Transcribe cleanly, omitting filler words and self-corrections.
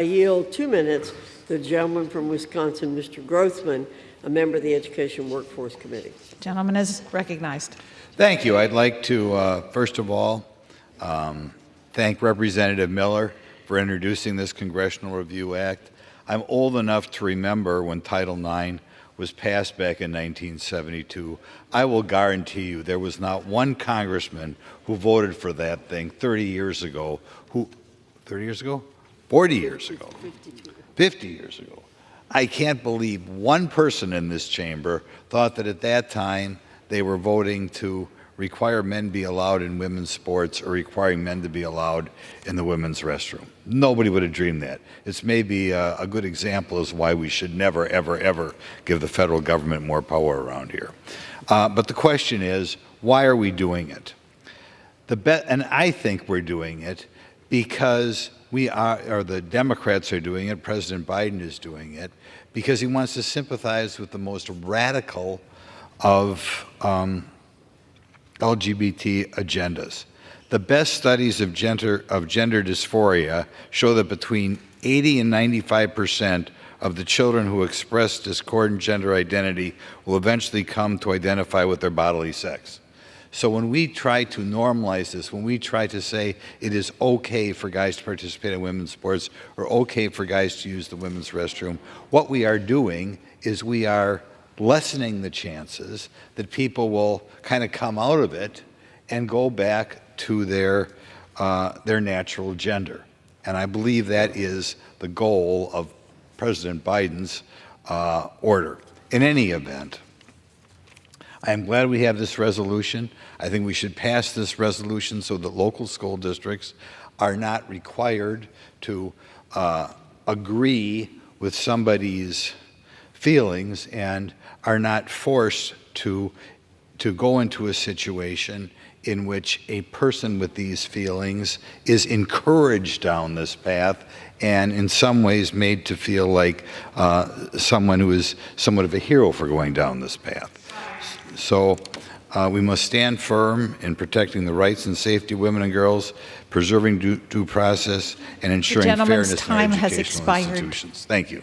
I yield 2 minutes to the gentleman from Wisconsin, Mr. Grothman, a member of the Education Workforce Committee. Gentleman is recognized. Thank you. I'd like to, first of all, thank Representative Miller for introducing this Congressional Review Act. I'm old enough to remember when Title IX was passed back in 1972. I will guarantee you there was not one congressman who voted for that thing 30 years ago, 30 years ago? 40 years ago, 50 years ago. I can't believe one person in this chamber thought that at that time they were voting to require men be allowed in women's sports or requiring men to be allowed in the women's restroom. Nobody would have dreamed that. It's maybe a good example as why we should never, ever, ever give the federal government more power around here. But the question is, why are we doing it? And I think we're doing it because the Democrats are doing it, President Biden is doing it, because he wants to sympathize with the most radical of LGBT agendas. The best studies of gender dysphoria show that between 80 and 95% of the children who express discordant gender identity will eventually come to identify with their bodily sex. So when we try to normalize this, when we try to say it is okay for guys to participate in women's sports or okay for guys to use the women's restroom, what we are doing is we are lessening the chances that people will kind of come out of it and go back to their natural gender. And I believe that is the goal of President Biden's order. In any event, I am glad we have this resolution. I think we should pass this resolution so that local school districts are not required to agree with somebody's feelings and are not forced to go into a situation in which a person with these feelings is encouraged down this path and in some ways made to feel like someone who is somewhat of a hero for going down this path. So we must stand firm in protecting the rights and safety of women and girls, preserving due process, and ensuring fairness in our educational institutions. Thank you.